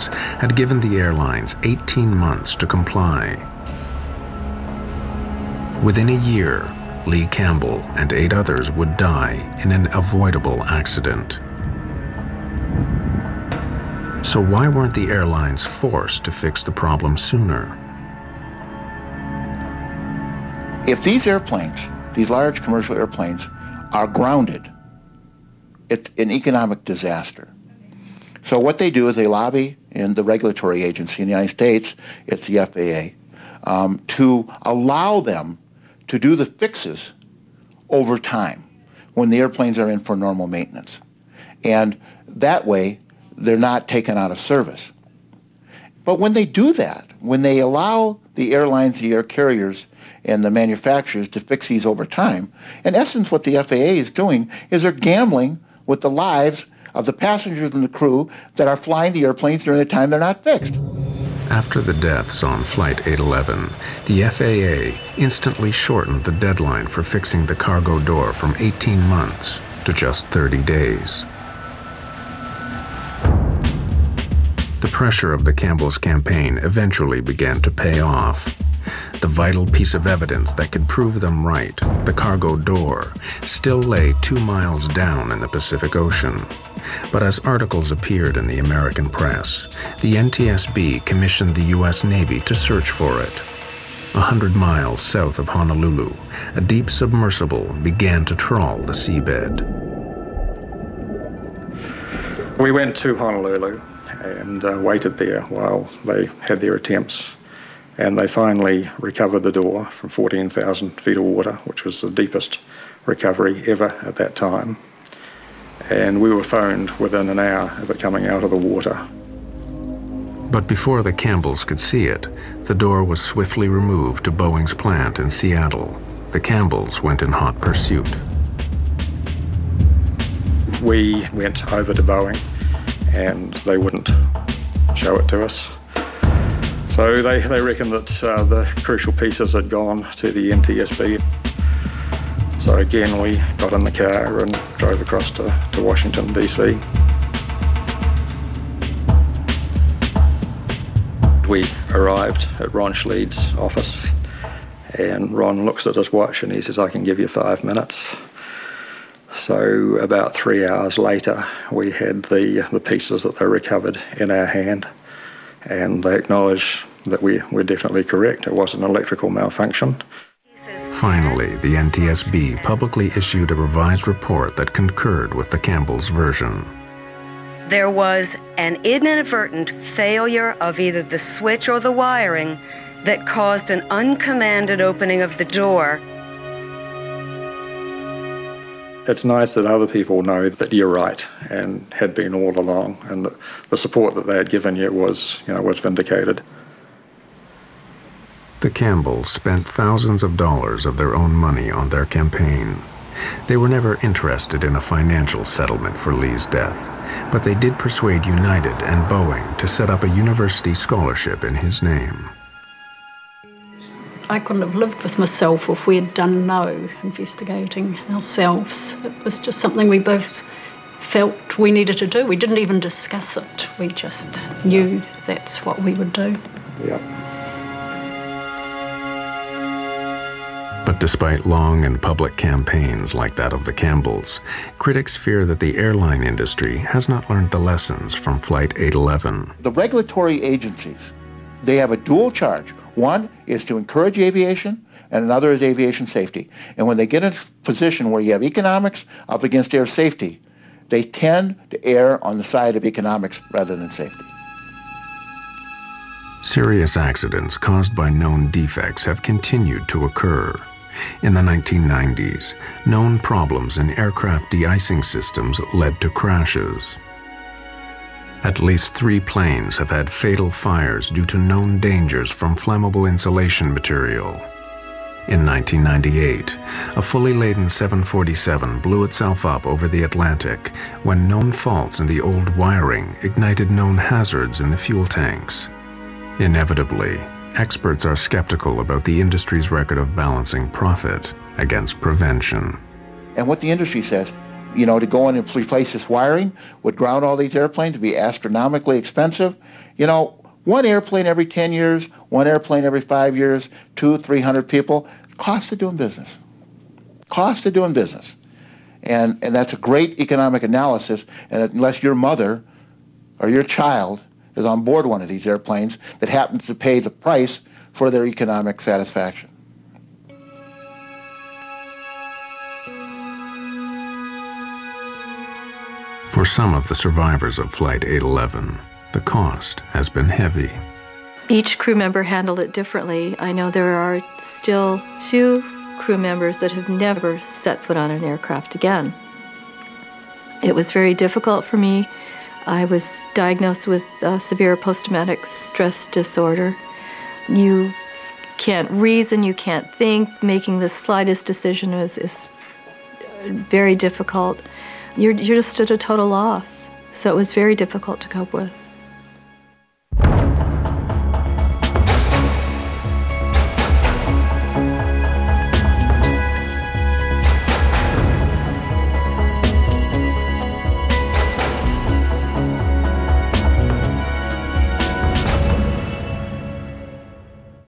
Americans had given the airlines 18 months to comply. Within a year, Lee Campbell and 8 others would die in an avoidable accident. So why weren't the airlines forced to fix the problem sooner? If these airplanes, these large commercial airplanes, are grounded, it's an economic disaster. So what they do is they lobby in the regulatory agency in the United States, it's the FAA, to allow them to do the fixes over time when the airplanes are in for normal maintenance. And that way, they're not taken out of service. But when they do that, when they allow the airlines, the air carriers, and the manufacturers to fix these over time, in essence what the FAA is doing is they're gambling with the lives of the passengers and the crew that are flying the airplanes during the time they're not fixed. After the deaths on Flight 811, the FAA instantly shortened the deadline for fixing the cargo door from 18 months to just 30 days. The pressure of the Campbell's campaign eventually began to pay off. The vital piece of evidence that could prove them right, the cargo door, still lay 2 miles down in the Pacific Ocean. But as articles appeared in the American press, the NTSB commissioned the U.S. Navy to search for it. 100 miles south of Honolulu, a deep submersible began to trawl the seabed. We went to Honolulu and waited there while they had their attempts. And they finally recovered the door from 14,000 feet of water, which was the deepest recovery ever at that time. And we were phoned within an hour of it coming out of the water. But before the Campbells could see it, the door was swiftly removed to Boeing's plant in Seattle. The Campbells went in hot pursuit. We went over to Boeing and they wouldn't show it to us. So they reckoned that the crucial pieces had gone to the NTSB. So again, we got in the car and drove across to Washington, D.C. We arrived at Ron Schleid's office, and Ron looks at his watch and he says, "I can give you 5 minutes." So about 3 hours later, we had the pieces that they recovered in our hand, and they acknowledged that we were definitely correct. It was an electrical malfunction. Finally, the NTSB publicly issued a revised report that concurred with the Campbells' version. There was an inadvertent failure of either the switch or the wiring that caused an uncommanded opening of the door. It's nice that other people know that you're right and had been all along, and the support that they had given you was vindicated. The Campbells spent thousands of dollars of their own money on their campaign. They were never interested in a financial settlement for Lee's death, but they did persuade United and Boeing to set up a university scholarship in his name. I couldn't have lived with myself if we had done no investigating ourselves. It was just something we both felt we needed to do. We didn't even discuss it. We just knew that's what we would do. Yeah. But despite long and public campaigns like that of the Campbells, critics fear that the airline industry has not learned the lessons from Flight 811. The regulatory agencies, they have a dual charge. One is to encourage aviation, and another is aviation safety. And when they get in a position where you have economics up against air safety, they tend to err on the side of economics rather than safety. Serious accidents caused by known defects have continued to occur. In the 1990s, known problems in aircraft de-icing systems led to crashes. At least 3 planes have had fatal fires due to known dangers from flammable insulation material. In 1998, a fully laden 747 blew itself up over the Atlantic when known faults in the old wiring ignited known hazards in the fuel tanks. Inevitably, experts are skeptical about the industry's record of balancing profit against prevention. And what the industry says, to go in and replace this wiring would ground all these airplanes, would be astronomically expensive, You know, one airplane every 10 years, one airplane every 5 years, 200-300 people, cost of doing business. Cost of doing business. And that's a great economic analysis, and unless your mother or your child is on board one of these airplanes that happens to pay the price for their economic satisfaction. For some of the survivors of Flight 811, the cost has been heavy. Each crew member handled it differently. I know there are still 2 crew members that have never set foot on an aircraft again. It was very difficult for me. I was diagnosed with severe post-traumatic stress disorder. You can't reason, you can't think. Making the slightest decision is very difficult. You're just at a total loss. So it was very difficult to cope with.